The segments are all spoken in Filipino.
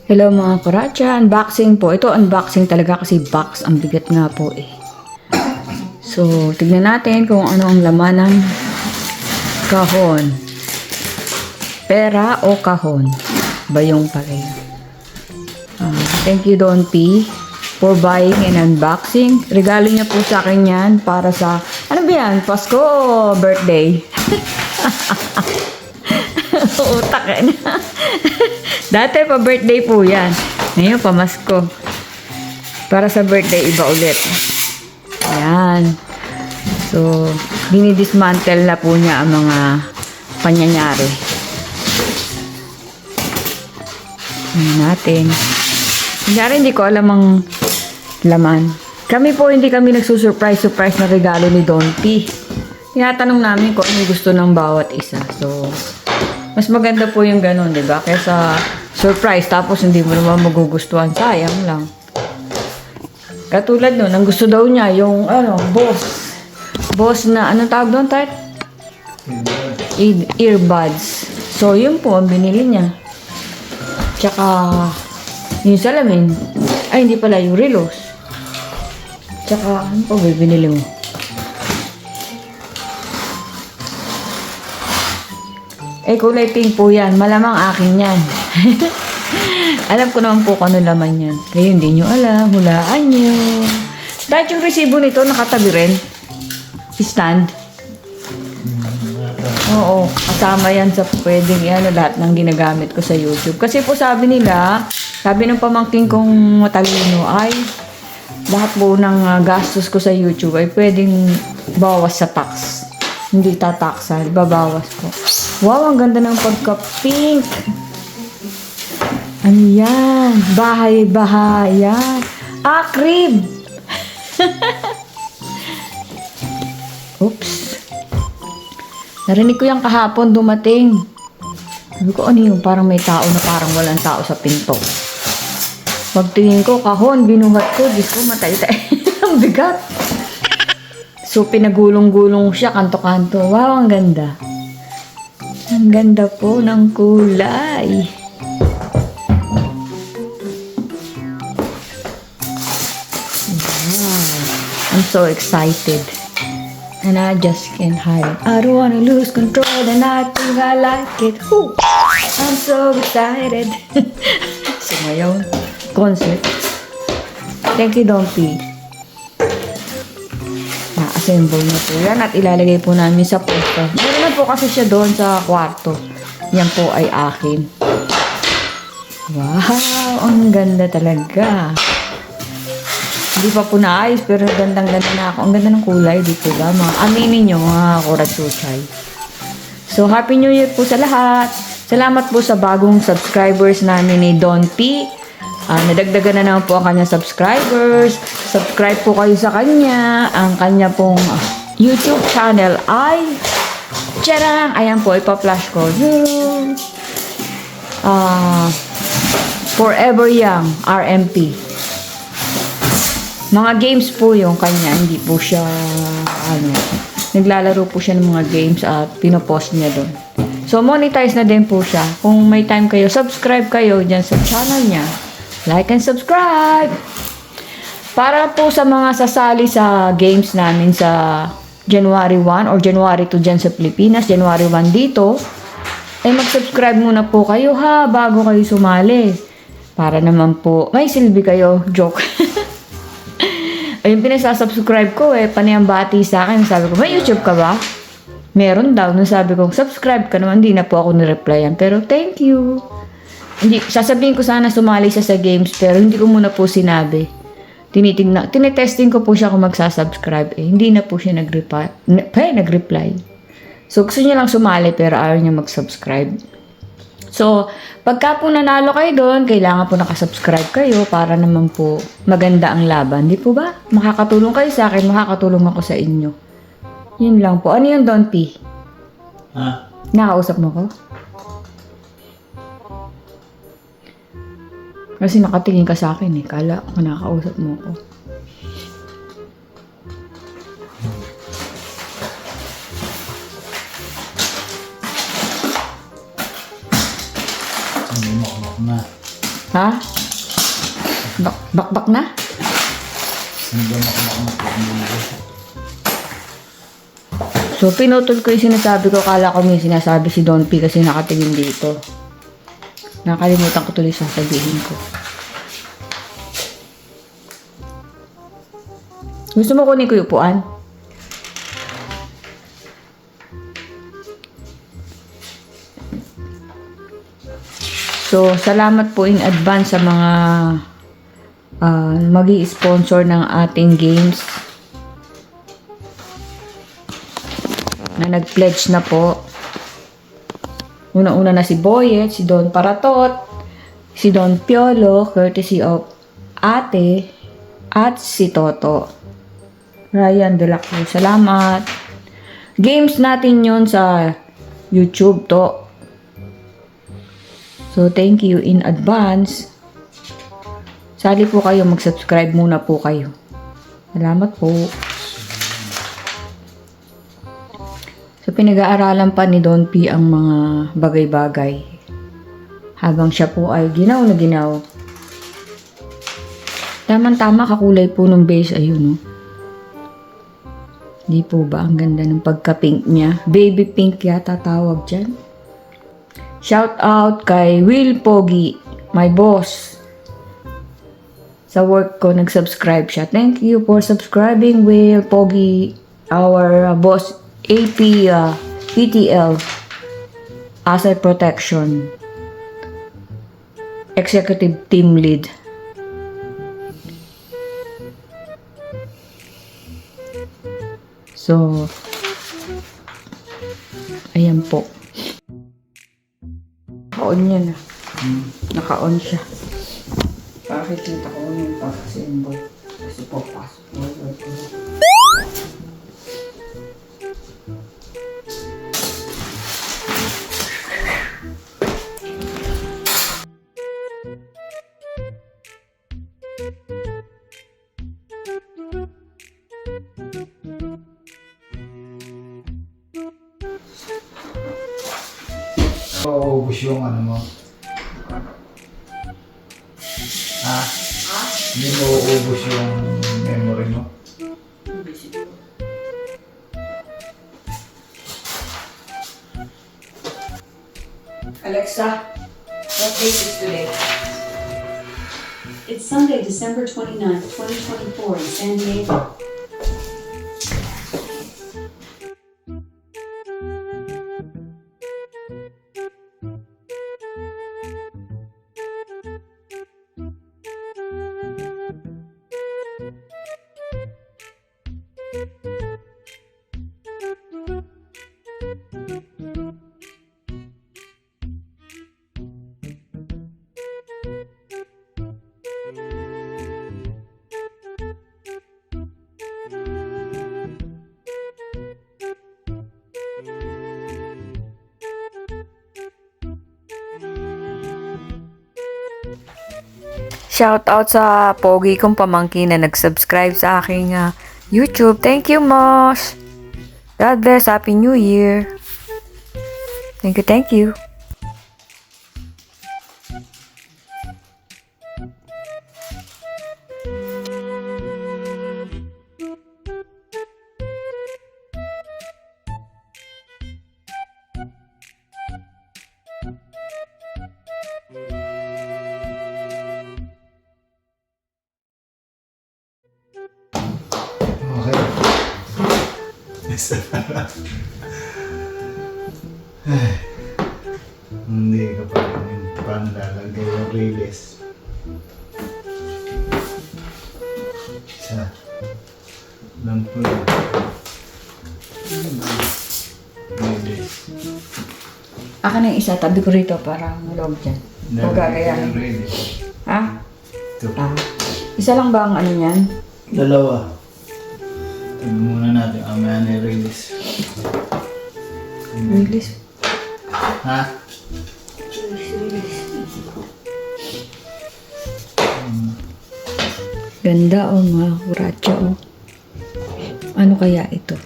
Hello mga kuracha, unboxing po. Ito unboxing talaga kasi box, ang bigat nga po eh. So, tignan natin kung ano ang laman ng kahon. Pera o kahon? Bayong pala yun. Thank you Don P for buying and unboxing. Regalo niya po sa akin yan para sa, ano ba yan? Pasko o birthday? Utak eh. Dati pa birthday po yan. Ngayon pamasko. Para sa birthday iba ulit. Ayan. So, dinidismantle na po niya ang mga panyanyari. Ayan natin. Kunyari hindi ko alam ang laman. Kami po hindi kami nagsusurprise na regalo ni Don P. Tinatanong namin kung ano gusto ng bawat isa. So, mas maganda po yung ganun, di ba? Kaysa surprise, tapos hindi mo naman magugustuhan. Sayang lang. Katulad nun, ang gusto daw niya, yung, boss. Boss na, anong tawag doon, Tat? Earbuds. So, yun po, ang binili niya. Tsaka, yung salamin. Ay, hindi pala, yung relos. Tsaka, ano pa ba binili mo? Eh, kulay pink po yan. Malamang akin yan. Alam ko naman po kung ano laman yan. Kayo hindi nyo alam. Hulaan nyo. Dahil yung resibo nito nakatabi rin. Stand. Oo. Kasama yan sa pwedeng lahat ng ginagamit ko sa YouTube. Kasi po sabi nila, sabi ng pamangking kong matalino ay lahat po ng gastos ko sa YouTube ay pwedeng bawas sa tax. Hindi tataksan. Babawas ko. Wow, ang ganda ng pagka-pink. Ano yan? Bahay-bahayan. Ah, crib! Oops. Narinig ko yung kahapon dumating. Sabi ko, ano yung parang may tao na parang walang tao sa pinto. Pagtingin ko, kahon, binuhat ko. Diyos ko, matay-tay. Ang bigat. So, pinagulong-gulong siya, kanto-kanto. Wow, ang ganda. Ang ganda po ng kulay. Wow. I'm so excited. And I just can't hide it. I don't wanna lose control and I think I like it. Woo! I'm so excited. So ngayon, concert. Thank you, Don P. Na-assemble na po yan at ilalagay po namin sa poster. Meron na po kasi siya doon sa kwarto. Yan po ay akin. Wow! Ang ganda talaga. Hindi pa po naayos pero gandang-ganda na ako. Ang ganda ng kulay dito ba? Aminin nyo mga kuratsuchay. So, Happy New Year po sa lahat. Salamat po sa bagong subscribers namin ni Don P. Nadagdagan na naman po ang kanyang subscribers. Subscribe po kayo sa kanya. Ang kanya pong YouTube channel ay tiyarang! Ayan po, ipa-flash ko. Forever Young, RMP. Mga games po yung kanya. Hindi po siya, naglalaro po siya ng mga games at pinopost niya doon. So, monetize na din po siya. Kung may time kayo, subscribe kayo dyan sa channel niya. Like and subscribe! Para po sa mga sasali sa games namin sa January 1 or January 2 dyan sa Pilipinas, January 1 dito, ay mag-subscribe muna po kayo ha, bago kayo sumali. Para naman po, may silbi kayo. Joke. Ayun, pinasasubscribe ko panayambati sa akin. Sabi ko, may YouTube ka ba? Meron daw. Nung sabi ko, subscribe ka naman. Hindi na po ako nireplyan. Pero thank you. Hindi, sasabihin ko sana sumali siya sa games pero hindi ko muna po sinabi. Tinetesting ko po siya kung magsasubscribe. Hindi na po siya nag-reply. So, gusto niya lang sumali pero ayaw niya mag-subscribe. So, pagka po nanalo kayo doon, kailangan po nakasubscribe kayo para naman po maganda ang laban. Di po ba? Makakatulong kayo sa akin, makakatulong ako sa inyo. Yun lang po. Ano yung Don P? Ha? Nakausap mo ko? Kasi nakatingin ka sa akin Kala ko nakausap mo ko. Hindi mo na. Ha? Bakbak na? So, pinutol ko yung sinasabi ko. Kala ko may sinasabi si Don P kasi nakatingin dito. Nakalimutan ko tuloy sasabihin ko. Gusto mo kunin ko yung upuan? So, salamat po in advance sa mga magi-sponsor ng ating games na nag-pledge na po. Una-una na si Boyet, si Don Paratot, si Don Piolo, courtesy of Ate, at si Toto. Ryan De La Cruz, salamat. Games natin yun sa YouTube to. So, thank you in advance. Sali po kayo, mag-subscribe muna po kayo. Salamat po. So, pinag-aaralan pa ni Don P ang mga bagay-bagay. Habang siya po ay ginaw na ginaw. Tama-tama, kakulay po ng base. Ayun, no? Di po ba? Ang ganda ng pagka-pink niya. Baby pink yata tawag dyan. Shout out kay Will Pogi, my boss. Sa work ko, nag-subscribe siya. Thank you for subscribing, Will Pogi, our boss AP PTL, Asset Protection, Executive Team Lead. So, ayan po. Naka-on yan ah. Naka-on siya. Pakikita ko yung pag-symbol. Kasi po, pasok. Ubus yung ano mo. Ha? Hindi mo ubus yung memory mo. Alexa, what date is today? It's Sunday, December 29th, 2024 in San Diego. Shout out sa pogi kong pamangkin na nag-subscribe sa aking YouTube. Thank you, Mosh. God bless. Happy New Year. Thank you, thank you. Okay. Isa na. Ay. Hindi ka pa rin paano lalagay yung release. Isa. Lang po yun. Release. Akin na yung isa. Tabi ko rito para malog dyan. Magagayahin. Yung release. Ha? Ito. Isa lang ba ang ano yan? Dalawa. Tignan muna natin. Amaya na release. Release. Ha? Ganda oh mga kuratsa oh. Ano kaya ito?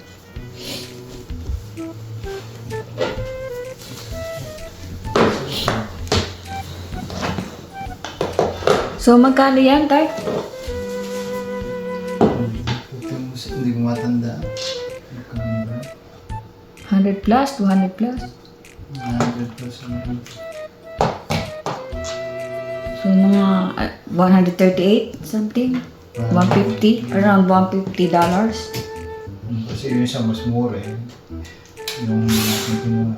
So, magkano yan, Tay? Hindi ko matanda. Magkano ba? 100 plus, 200 plus. 100 plus. So, mga 138 something. 150, around $150. Kasi yung isa mas mura eh. Yung natin kinuha.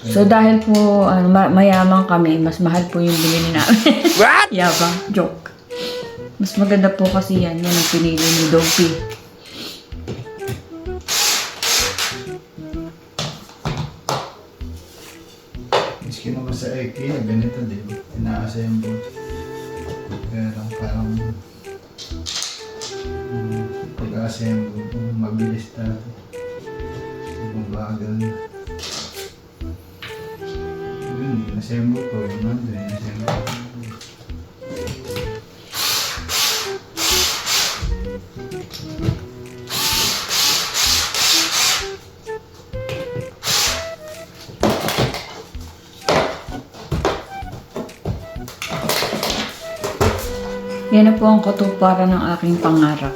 So, dahil po mayaman kami, mas mahal po yung binili namin. What? Yabang, joke. Mas maganda po kasi yan ang pinili ni Dopey. Miski naman sa IKEA, ganito din. Ina-assemble. Kaya lang parang pag-assemble, mabilis dati. Mabagal na. Yun, in-assemble ko. Yun nandun, in-assemble ko. Yan na po ang katuparan ng aking pangarap.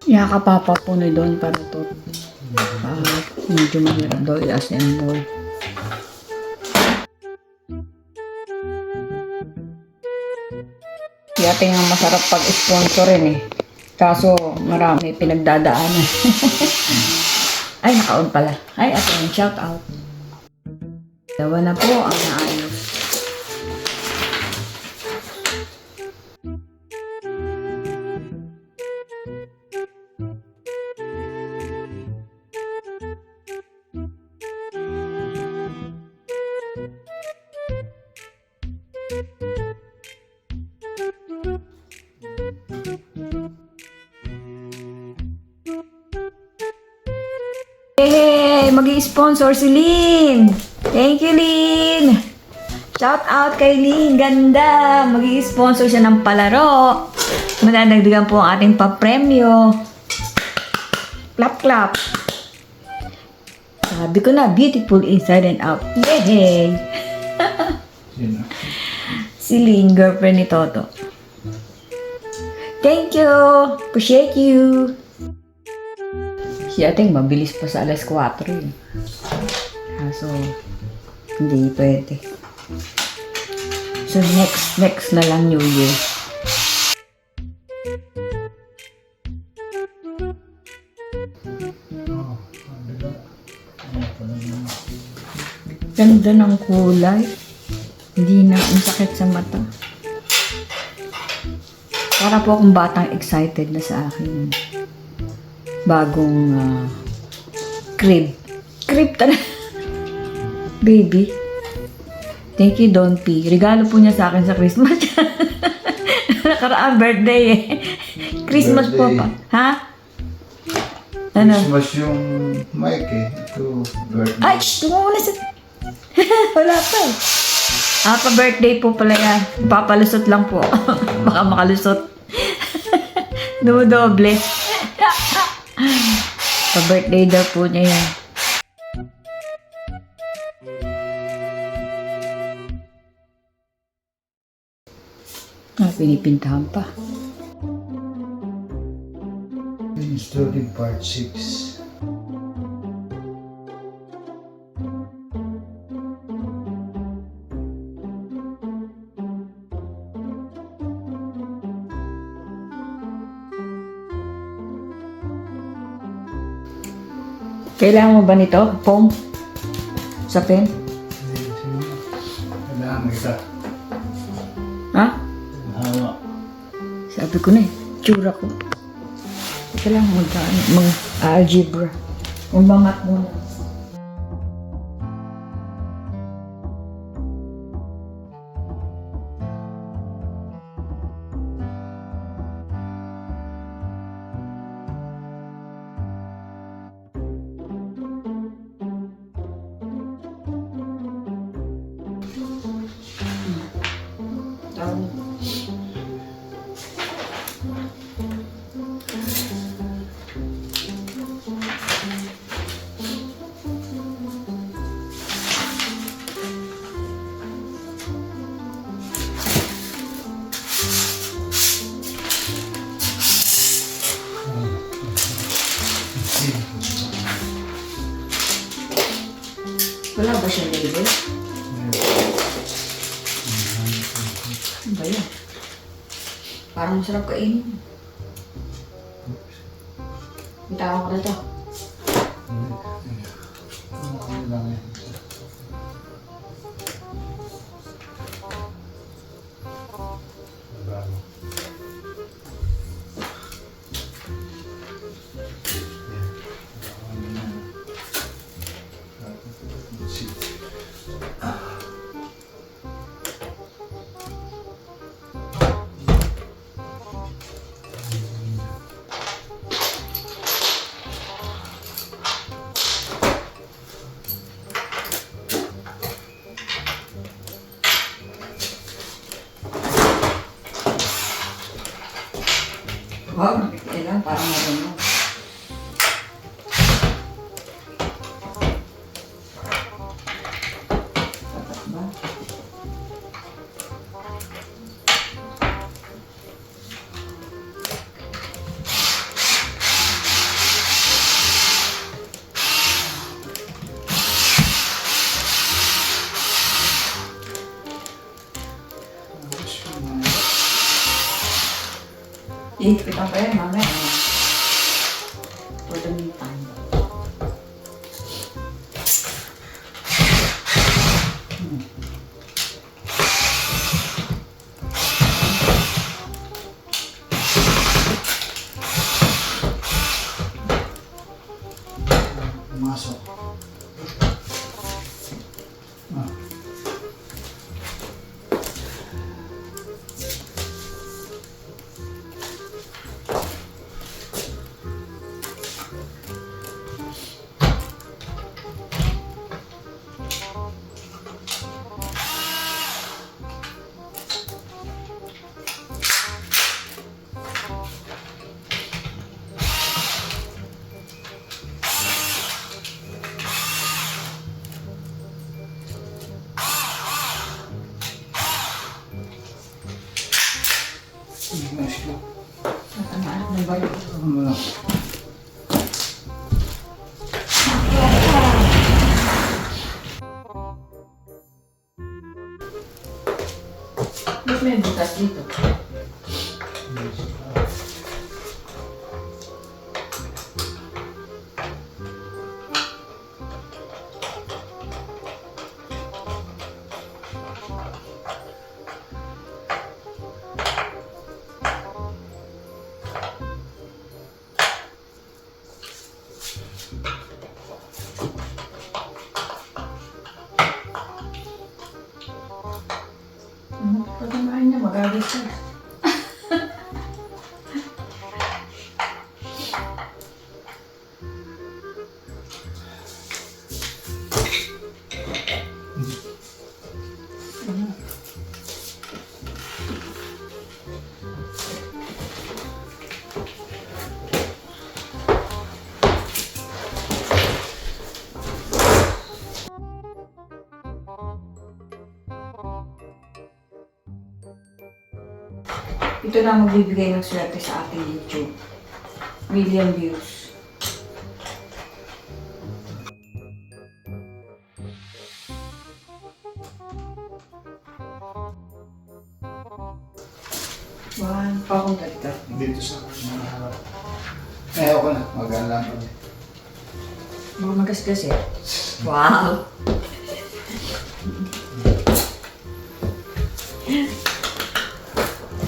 Yakapapa po ni Don para to. Medyo mahirap daw i-assemble. Yate nga masarap pag-sponsorin eh. Kaso marami pinagdadaanan. Ay, naka-on pala. Ay, ate, shout out. Dawa na po ang naayos. Hey, mag-i-sponsor si Lynn. Thank you, Lynn. Shout out kay Lynn. Ganda. Mag-i-sponsor siya ng palaro. Madadagdagan po ang ating papremyo. Clap, clap. Sabi ko na, beautiful inside and out. Yay! Sino? Si Lynn, girlfriend ni Toto. Thank you. Appreciate you. Si ating mabilis pa sa alas 4 eh. So, hindi pwede. So, next na lang New Year. Ganda ng kulay. Hindi na ang sakit sa mata. Para po akong batang excited na sa akin. Bagong crib. Crib talaga. Baby. Thank you, Don P. Regalo po niya sa akin sa Christmas. Nakaraang birthday eh. Christmas po pa. Ha? Ano? Christmas yung mic eh. Ito, birthday. Ay, shh! Tumuna sa... Wala pa eh. Pa-birthday po pala yan. Papalusot lang po. Baka makalusot. Dumodoble. Pa-birthday daw po niya yan. Pinipintahan pa. Story part 6. Kailangan mo ba nito? Foam? Sa pen? Kailangan isa. Ha? Hawa. Sabi ko na eh. Tsura ko. Kailangan mag-algebra. Umangat muna. Wala ba siya label? Ano ba yan? Parang masarap kainin. Bitawan ko na to. Ano lang yan. Bago. Wow, yan lang, parang marunong. Dapat ba? Iipitan pa yan, mamaya. For the meantime. Pumasok. Ah. Nice ko. Natamaan ng bayo. Ano lang. Mas may butas dito. Pagkamain niya, magalit siya. Ito na magbibigay ng swerte sa ating YouTube. Million views. One, papunta dito. Dito sa mga harap. Eh, ako na. Magaan lang kami. Mga magasgas eh. Wow!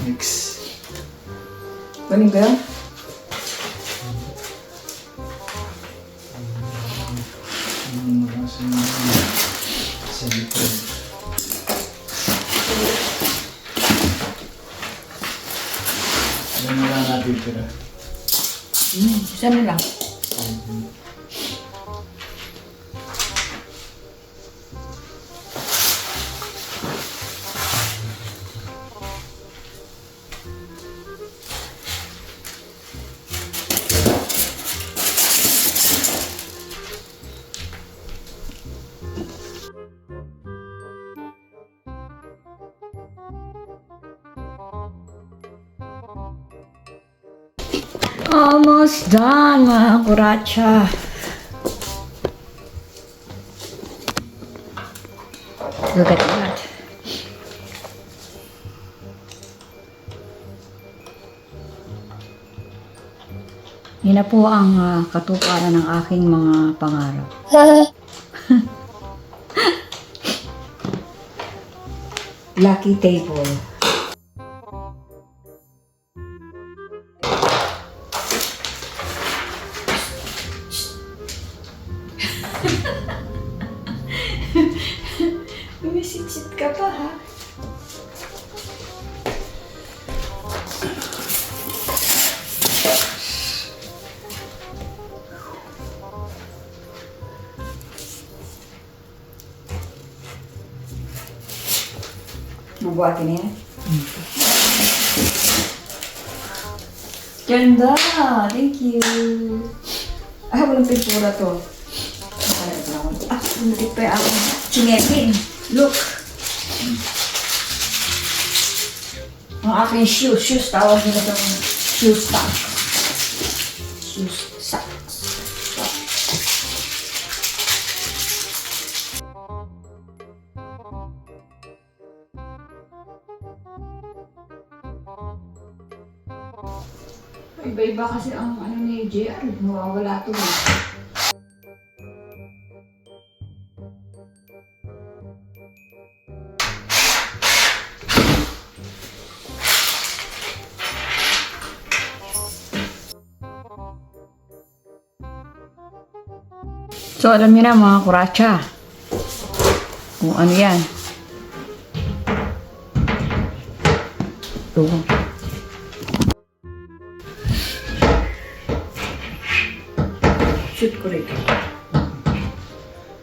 Mix. Kunin ko yun? Sa likod. Ano na lang natin tira? Isa na lang. Almost done, mga kuratsa. Look at that. Yan na po ang katuparan ng aking mga pangarap. Lucky table. Umisitsit ka pa ha? Mabuhatin na yan? Ganda! Thank you! Ah, walang pintura to. Hindi pa ako chinetin. Look! Ang aking shoes. Tawag nila itong shoe stock. Shoe socks. Iba-iba kasi ang ano ni JR. Mawawala to. So, alam niyo na mga kuratsa. Kung ano yan. Ito. Shoot ko rito.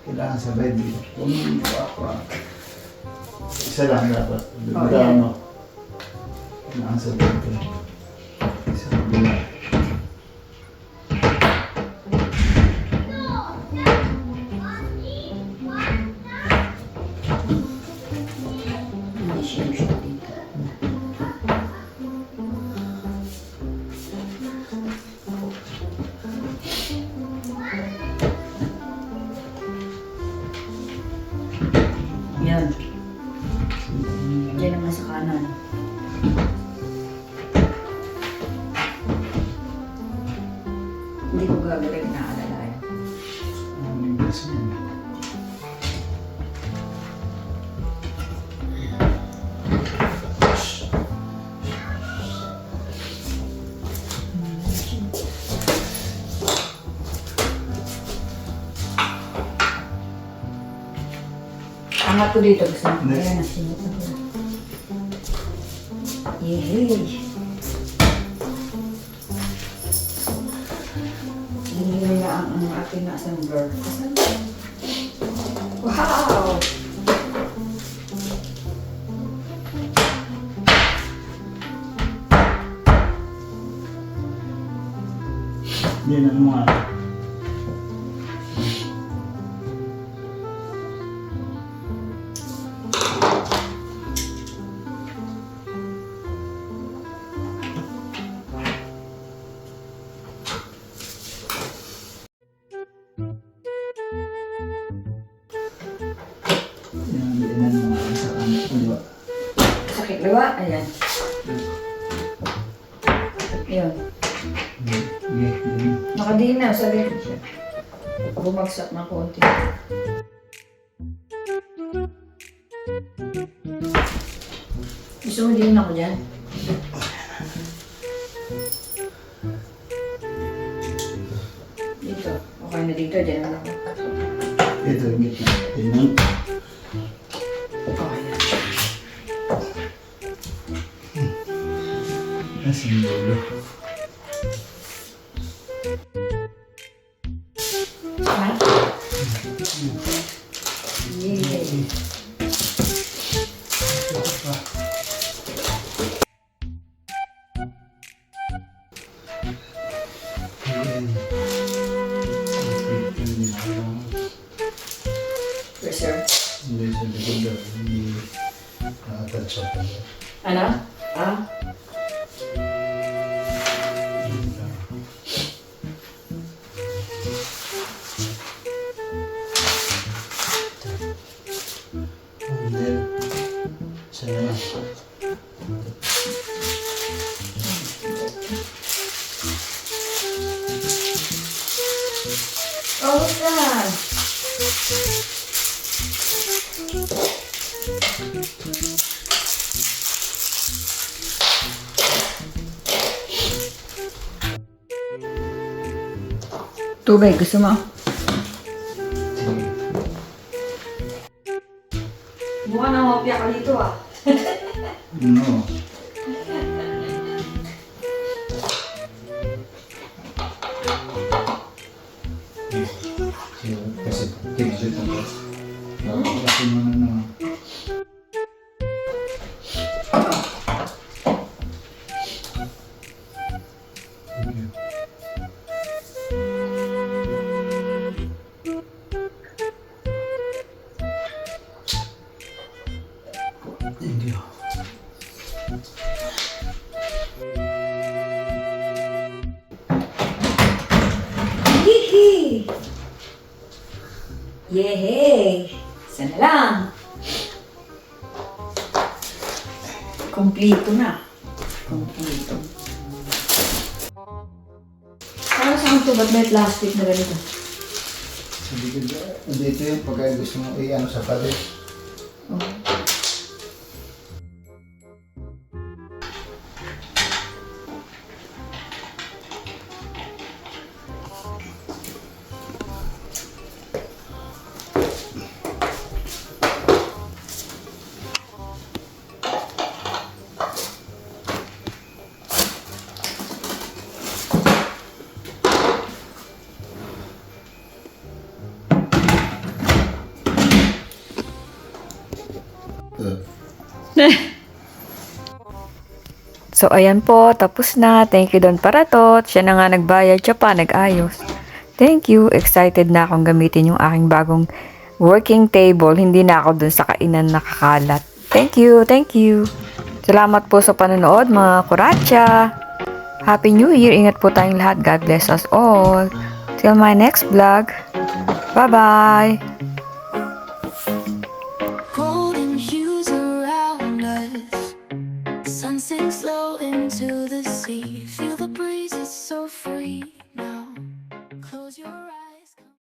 Kailangan sabay dito. Huwag mo ako. Isa lang dapat. Oh, yan. Kailangan sabay dito. Isa lang. Hindi siya shoot dito. Yan. Diyan naman sa kanan. Hindi ko gagawin na alalayan. Ang bilis mo. Angat ko dito. Gusto mo. Next. Ayan na. Sinot na ko. Yehey. Hindi na ang aking assembler. Wow! Yan ang mga. Yan ang mga sa kanan. Diba? Sakit liwa. Ayan. Ayan. Nakadiin na. Sa likod siya. Bumagsak na konti. Gusto mo din ako dyan? Dito. Okay na dito. Dyan naman ako. Ito, gitna. Tingnan. Okay na. Asin dulo. Ha? Yay! Reserve. Hindi sa likod daw. Hindi nakatouch up pala. Ano? Ah? Sa'yo na. Oh, God. Tubig, gusto mo? Sige. Mukha na hopya ka dito ah. No. Kasi tigil mo. Kasi mo na naman. Thank you. Hihi! Yehey! Isa na lang. Kompleto na. Kompleto. Para saan ito? Ba't may plastic na ganito? Sabi ko, dito yun pagka gusto mo i-ano sa palit. Oh. So, ayan po. Tapos na. Thank you Don Paratot. Siya na nga nagbayad. Siya pa nag-ayos. Thank you. Excited na akong gamitin yung aking bagong working table. Hindi na ako dun sa kainan nakakalat. Thank you. Thank you. Salamat po sa panonood mga kuratsa. Happy New Year. Ingat po tayong lahat. God bless us all. Till my next vlog. Bye-bye. Golden hues around us. Sun sinks low into the sea. Feel the breeze is so free now. Close your eyes.